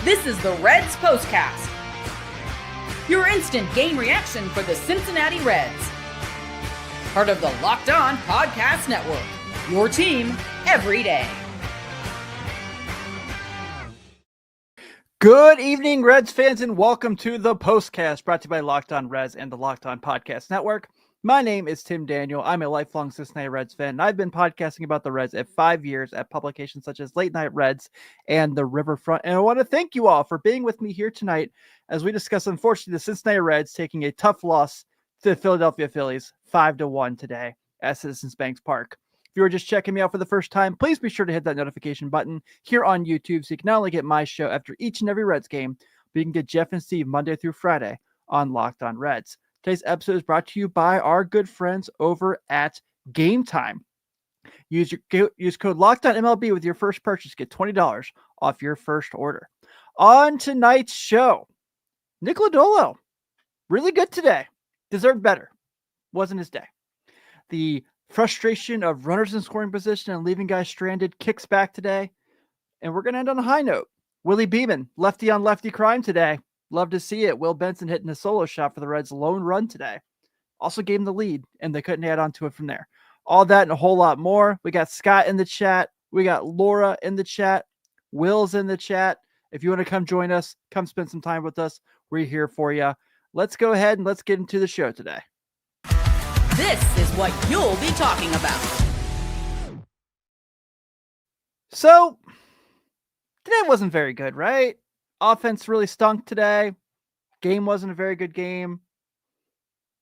This is the Reds POSTCAST, your instant game reaction for the Cincinnati Reds. Part of the Locked On Podcast Network, your team every day. Good evening, Reds fans, and welcome to the POSTCAST, brought to you by Locked On Reds and the Locked On Podcast Network. My name is Tim Daniel. I'm a lifelong Cincinnati Reds fan, and I've been podcasting about the Reds at 5 years at publications such as Late Night Reds and The Riverfront. And I want to thank you all for being with me here tonight as we discuss, unfortunately, the Cincinnati Reds taking a tough loss to the Philadelphia Phillies 5-1 today at Citizens Bank Park. If you were just checking me out for the first time, please be sure to hit that notification button here on YouTube so you can not only get my show after each and every Reds game, but you can get Jeff and Steve Monday through Friday on Locked On Reds. Today's episode is brought to you by our good friends over at Game Time. Use code LOCKEDONMLB with your first purchase. Get $20 off your first order. On tonight's show, Nick Lodolo, really good today. Deserved better. Wasn't his day. The frustration of runners in scoring position and leaving guys stranded kicks back today. And we're going to end on a high note. Willie Beeman, lefty on lefty crime today. Love to see it. Will Benson hitting a solo shot for the Reds' lone run today. Also gave them the lead, and they couldn't add on to it from there. All that and a whole lot more. We got Scott in the chat. We got Laura in the chat. Will's in the chat. If you want to come join us, come spend some time with us. We're here for you. Let's go ahead and let's get into the show today. This is what you'll be talking about. So, today wasn't very good, right? Offense really stunk today. Game wasn't a very good game.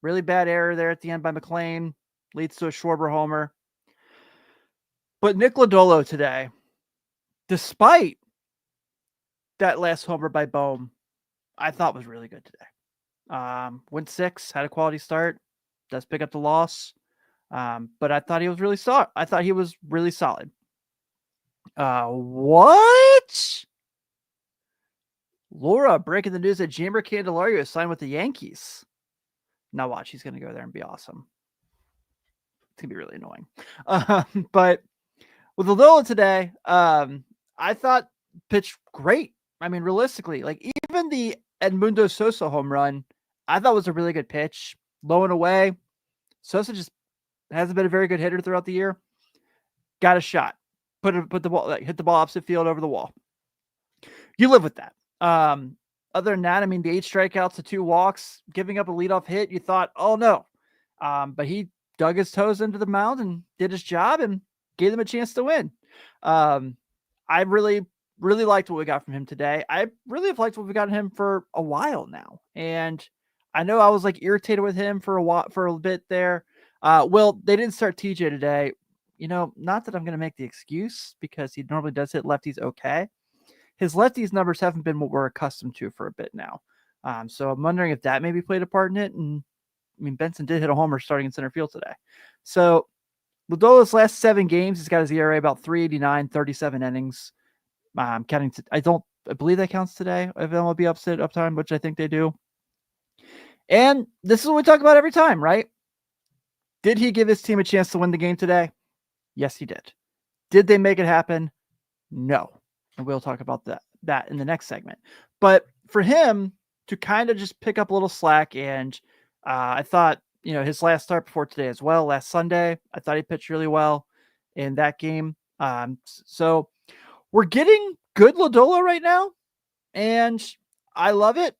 Really bad error there at the end by McLean. Leads to a Schwarber homer. But Nick Lodolo today, despite that last homer by Bohm, I thought was really good today. Went 6, had a quality start. Does pick up the loss. But I thought he was really solid. What? Laura breaking the news that Jeimer Candelario is signed with the Yankees. Now watch, he's going to go there and be awesome. It's going to be really annoying. But with Lodolo today, I thought pitched great. I mean, realistically, like even the Edmundo Sosa home run, I thought was a really good pitch. Low and away. Sosa just hasn't been a very good hitter throughout the year. Got a shot. Hit the ball opposite field over the wall. You live with that. Other than that, I mean, the 8 strikeouts, the 2 walks, giving up a leadoff hit, you thought, oh no. But he dug his toes into the mound and did his job and gave them a chance to win. I really liked what we got from him today. I really have liked what we got from him for a while now. And I know I was like irritated with him for a bit there. Well, they didn't start TJ today. You know, not that I'm going to make the excuse because he normally does hit lefties okay. His lefties numbers haven't been what we're accustomed to for a bit now. So I'm wondering if that maybe played a part in it. And I mean, Benson did hit a homer starting in center field today. So Lodolo's last 7 games, he's got his ERA about 3.89, 37 innings. I believe that counts today of MLB uptime, which I think they do. And this is what we talk about every time, right? Did he give his team a chance to win the game today? Yes, he did. Did they make it happen? No. And we'll talk about that in the next segment. But for him to kind of just pick up a little slack, and I thought, you know, his last start before today as well, last Sunday, I thought he pitched really well in that game. So we're getting good Lodolo right now, and I love it.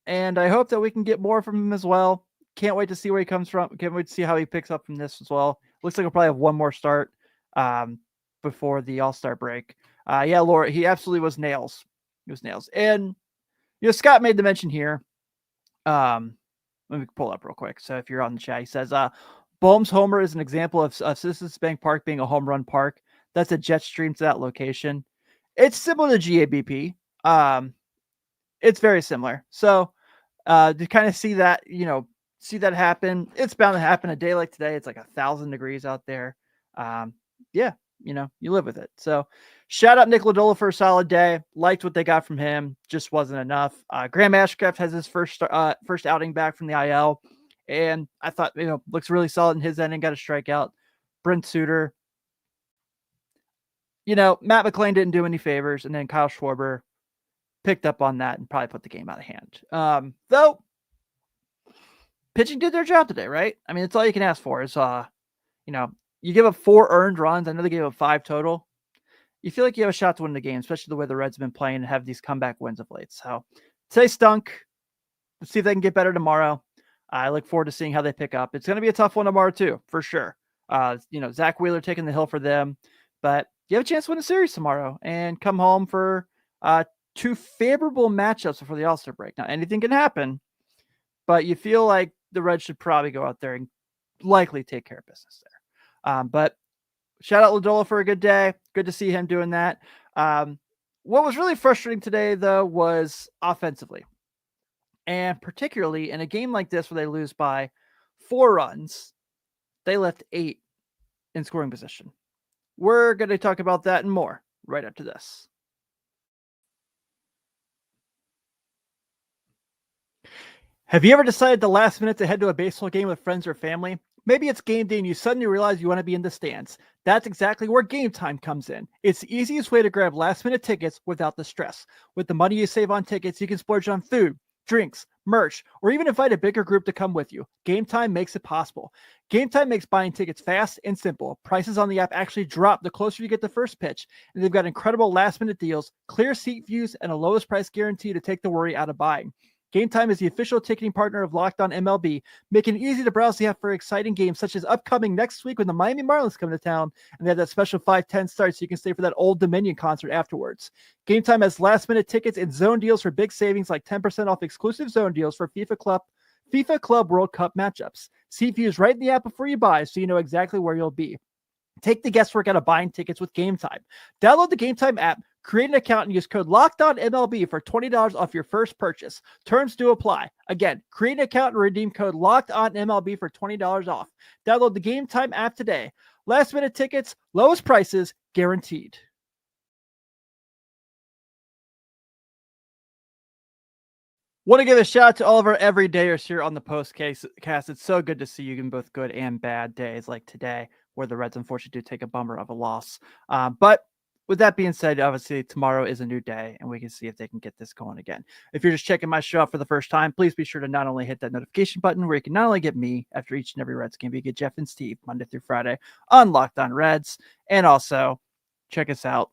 And I hope that we can get more from him as well. Can't wait to see where he comes from. Can't wait to see how he picks up from this as well. Looks like we'll probably have one more start before the All-Star break. Yeah, Laura, he absolutely was nails. He was nails. And, you know, Scott made the mention here. Let me pull up real quick. So if you're on the chat, he says, Bohm's homer is an example of Citizens Bank Park being a home run park. That's a jet stream to that location. It's similar to GABP. It's very similar. So to kind of see that, happen, it's bound to happen a day like today. It's like 1,000 degrees out there. Yeah, you live with it. So shout out Nick Lodolo for a solid day. Liked what they got from him. Just wasn't enough. Graham Ashcraft has his first outing back from the IL. And I thought, looks really solid in his inning, got a strikeout. Brent Suter. Matt McLean didn't do any favors. And then Kyle Schwarber, picked up on that and probably put the game out of hand. Though pitching did their job today, right? I mean, that's all you can ask for is, you give up 4 earned runs. I know they gave up 5 total. You feel like you have a shot to win the game, especially the way the Reds have been playing and have these comeback wins of late. So today stunk. Let's see if they can get better tomorrow. I look forward to seeing how they pick up. It's going to be a tough one tomorrow too, for sure. Zach Wheeler taking the hill for them, but you have a chance to win a series tomorrow and come home for 2 favorable matchups before the All-Star break. Now, anything can happen, but you feel like the Reds should probably go out there and likely take care of business there. But shout out Lodolo for a good day. Good to see him doing that. What was really frustrating today, though, was offensively. And particularly in a game like this where they lose by 4 runs, they left 8 in scoring position. We're going to talk about that and more right after this. Have you ever decided the last minute to head to a baseball game with friends or family? Maybe it's game day and you suddenly realize you want to be in the stands. That's exactly where Game Time comes in. It's the easiest way to grab last-minute tickets without the stress. With the money you save on tickets, you can splurge on food, drinks, merch, or even invite a bigger group to come with you. Game Time makes it possible. Game Time makes buying tickets fast and simple. Prices on the app actually drop the closer you get the first pitch, and they've got incredible last-minute deals, clear seat views, and a lowest price guarantee to take the worry out of buying. Game Time is the official ticketing partner of Locked On MLB, making it easy to browse the app for exciting games such as upcoming next week when the Miami Marlins come to town, and they have that special 5:10 start so you can stay for that Old Dominion concert afterwards. Game Time has last-minute tickets and zone deals for big savings like 10% off exclusive zone deals for FIFA Club World Cup matchups. Seat views right in the app before you buy so you know exactly where you'll be. Take the guesswork out of buying tickets with Game Time. Download the Game Time app, create an account, and use code LOCKEDONMLB for $20 off your first purchase. Terms do apply. Again, create an account and redeem code LOCKEDONMLB for $20 off. Download the Game Time app today. Last minute tickets, lowest prices, guaranteed. Want to give a shout out to all of our everydayers here on the POSTCAST. It's so good to see you in both good and bad days like today, where the Reds unfortunately do take a bummer of a loss. But with that being said, obviously tomorrow is a new day and we can see if they can get this going again. If you're just checking my show out for the first time, please be sure to not only hit that notification button where you can not only get me after each and every Reds game, but you get Jeff and Steve Monday through Friday on Locked On Reds. And also check us out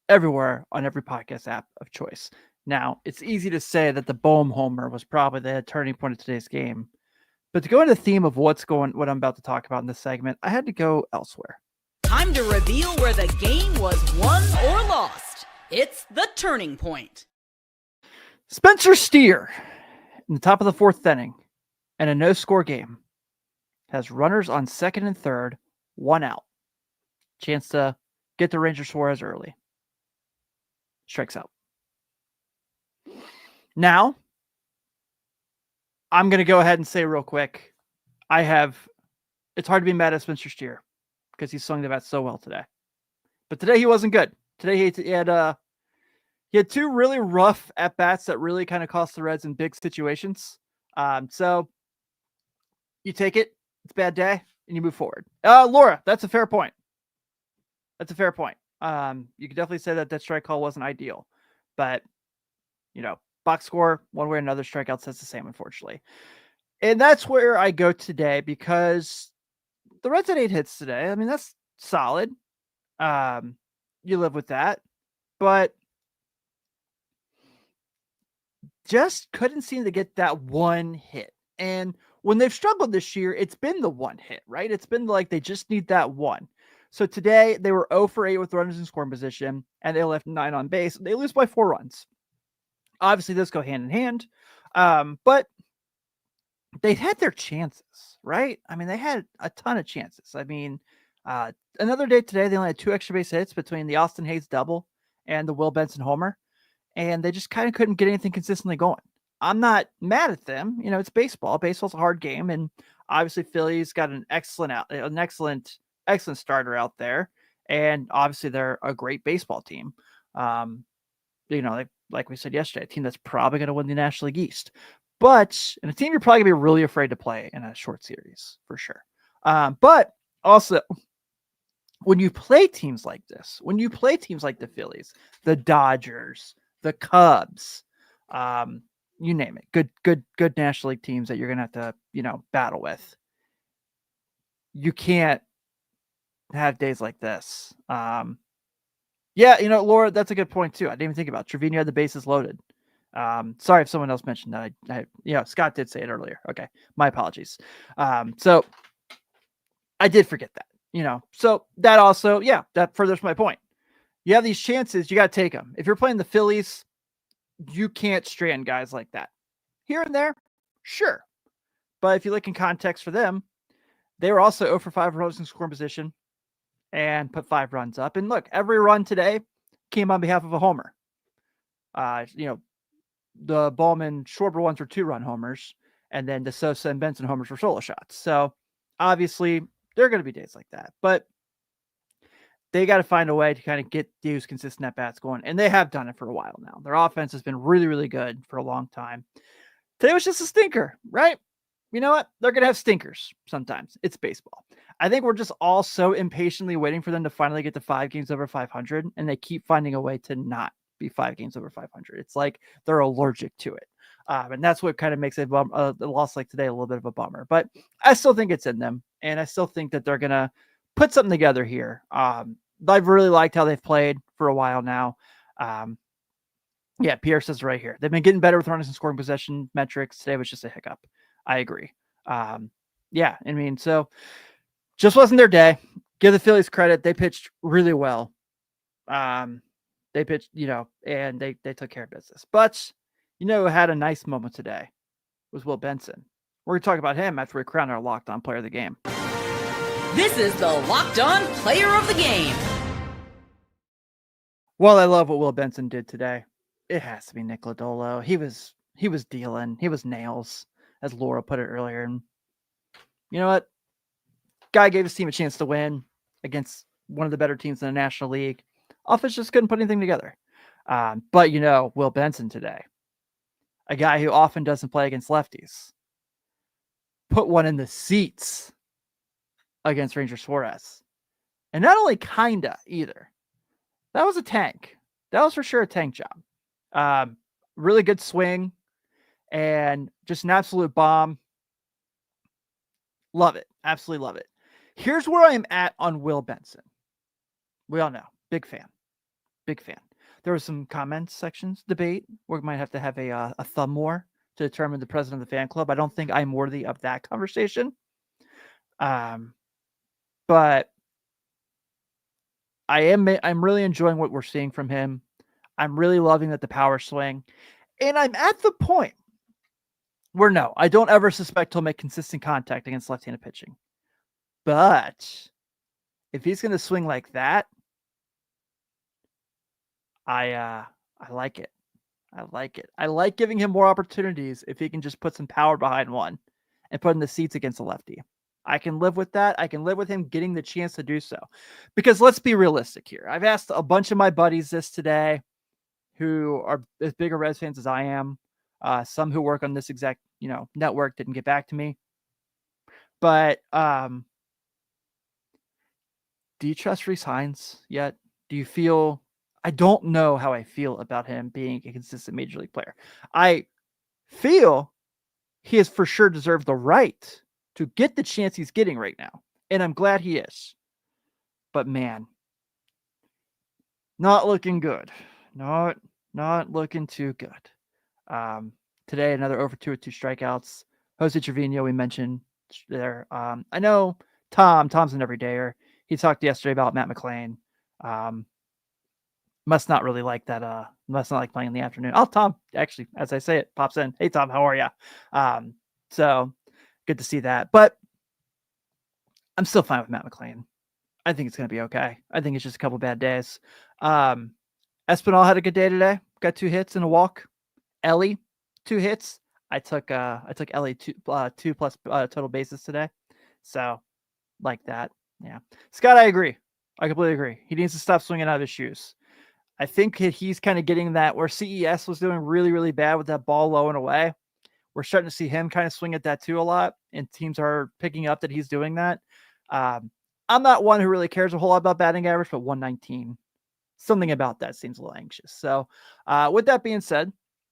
everywhere on every podcast app of choice. Now, it's easy to say that the Bohm homer was probably the turning point of today's game. But to go into the theme of what I'm about to talk about in this segment, I had to go elsewhere. Time to reveal where the game was won or lost. It's the turning point. Spencer Steer, in the top of the 4th inning, and a no-score game, has runners on second and third, 1 out. Chance to get to Ranger Suárez early. Strikes out. Now, I'm going to go ahead and say real quick, it's hard to be mad at Spencer Steer because he swung the bat so well today. But today he wasn't good. Today he had 2 really rough at-bats that really kind of cost the Reds in big situations. So you take it, it's a bad day, and you move forward. Laura, that's a fair point. You could definitely say that strike call wasn't ideal. But, box score, one way or another, strikeout says the same, unfortunately. And that's where I go today because the Reds had 8 hits today. I mean, that's solid. You live with that. But just couldn't seem to get that one hit. And when they've struggled this year, it's been the one hit, right? It's been like they just need that one. So today they were 0 for 8 with runners in scoring position, and they left 9 on base. They lose by 4 runs. Obviously, those go hand in hand, but they had their chances, right? I mean, they had a ton of chances. I mean, another day today, they only had 2 extra base hits between the Austin Hayes double and the Will Benson homer, and they just kind of couldn't get anything consistently going. I'm not mad at them. It's baseball. Baseball's a hard game, and obviously Phillies got an excellent starter out there, and obviously they're a great baseball team. Like we said yesterday, a team that's probably going to win the National League East, but in a team you're probably going to be really afraid to play in a short series for sure. But also, when you play teams like this, when you play teams like the Phillies, the Dodgers, the Cubs, you name it. Good National League teams that you're gonna have to, battle with. You can't have days like this. Yeah, Laura, that's a good point too. I didn't even think about it. Trevino had the bases loaded. Sorry if someone else mentioned that. Scott did say it earlier. Okay, my apologies. So I did forget that. So that also, that furthers my point. You have these chances, you got to take them. If you're playing the Phillies, you can't strand guys like that. Here and there, sure. But if you look in context for them, they were also 0 for 5 runners in scoring position and put 5 runs up. And look, every run today came on behalf of a homer. The Ballman Schwarber ones were 2-run homers, and then the Sosa and Benson homers were solo shots. So obviously, there are going to be days like that. But they got to find a way to kind of get these consistent at-bats going. And they have done it for a while now. Their offense has been really, really good for a long time. Today was just a stinker, right? You know what? They're going to have stinkers sometimes. It's baseball. I think we're just all so impatiently waiting for them to finally get to 5 games over 500, and they keep finding a way to not be 5 games over 500. It's like they're allergic to it. And that's what kind of makes a loss like today a little bit of a bummer. But I still think it's in them, and I still think that they're going to put something together here. I've really liked how they've played for a while now. Pierre says right here, they've been getting better with runners and scoring possession metrics. Today was just a hiccup. I agree. So just wasn't their day. Give the Phillies credit. They pitched really well. They pitched, and they took care of business. But, who had a nice moment today was Will Benson. We're going to talk about him after we crown our Locked On Player of the Game. This is the Locked On Player of the Game. Well, I love what Will Benson did today. It has to be Nick Lodolo. He was dealing. He was nails, as Laura put it earlier. And you know what? Guy gave his team a chance to win against one of the better teams in the National League. Offense just couldn't put anything together. But Will Benson today, a guy who often doesn't play against lefties, put one in the seats against Ranger Suárez. And not only kinda either. That was a tank. That was for sure a tank job. Really good swing and just an absolute bomb. Love it. Absolutely love it. Here's where I am at on Will Benson. We all know. Big fan. Big fan. There was some comments sections debate where we might have to have a thumb war to determine the president of the fan club. I don't think I'm worthy of that conversation. But I'm really enjoying what we're seeing from him. I'm really loving that the power swing. And I'm at the point where no, I don't ever suspect he'll make consistent contact against left-handed pitching. But if he's going to swing like that, I like it. I like it. I like giving him more opportunities if he can just put some power behind one and put in the seats against a lefty. I can live with that. I can live with him getting the chance to do so. Because let's be realistic here. I've asked a bunch of my buddies this today who are as big a Reds fans as I am. Some who work on this exact, network didn't get back to me. But do you trust Rhys Hines yet? Do you feel... I don't know how I feel about him being a consistent major league player. I feel he has for sure deserved the right to get the chance he's getting right now. And I'm glad he is. But man, not looking good. Not looking too good. Today, another over 2 with 2 strikeouts. Jose Trevino, we mentioned there. I know Tom's an everydayer. He talked yesterday about Matt McClain. Must not really like that. Must not like playing in the afternoon. Oh, Tom, actually, as I say it, pops in. Hey, Tom, how are you? So good to see that. But I'm still fine with Matt McClain. I think it's going to be okay. I think it's just a couple bad days. Espinal had a good day today. Got 2 hits and a walk. Ellie, 2 hits. I took Ellie 2 plus total bases today. So like that. Yeah. Scott, I agree. I completely agree. He needs to stop swinging out of his shoes. I think he's kind of getting that where CES was doing really, really bad with that ball low and away. We're starting to see him kind of swing at that too a lot, and teams are picking up that he's doing that. I'm not one who really cares a whole lot about batting average, but 119 something about that seems a little anxious. So with that being said,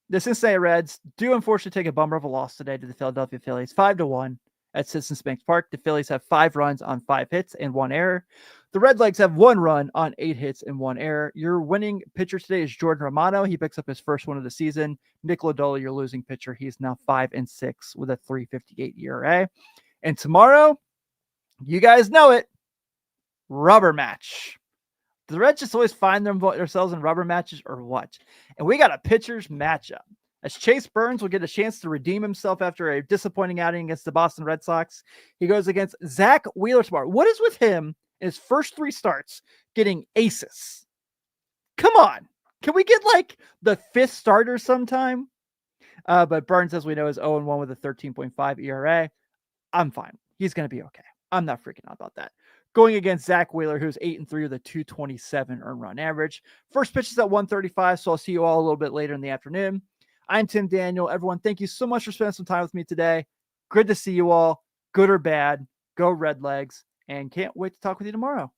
the Cincinnati Reds do unfortunately take a bummer of a loss today to the Philadelphia Phillies, 5-1 at Citizens Bank Park. The Phillies have 5 runs on 5 hits and 1 error. The Redlegs have 1 run on 8 hits and 1 error. Your winning pitcher today is Jordan Romano. He picks up his first win of the season. Nick Lodolo, your losing pitcher. He's now 5-6 with a 3.58 ERA. And tomorrow, you guys know it, rubber match. The Reds just always find themselves in rubber matches or what? And we got a pitcher's matchup. As Chase Burns will get a chance to redeem himself after a disappointing outing against the Boston Red Sox. He goes against Zach Wheeler tomorrow. What is with him in his first 3 starts getting aces? Come on. Can we get like the 5th starter sometime? But Burns, as we know, is 0-1 with a 13.5 ERA. I'm fine. He's going to be okay. I'm not freaking out about that. Going against Zach Wheeler, who's 8-3 with a 227 earned run average. First pitch is at 1:35, so I'll see you all a little bit later in the afternoon. I'm Tim Daniel. Everyone, thank you so much for spending some time with me today. Good to see you all, good or bad. Go Redlegs, and can't wait to talk with you tomorrow.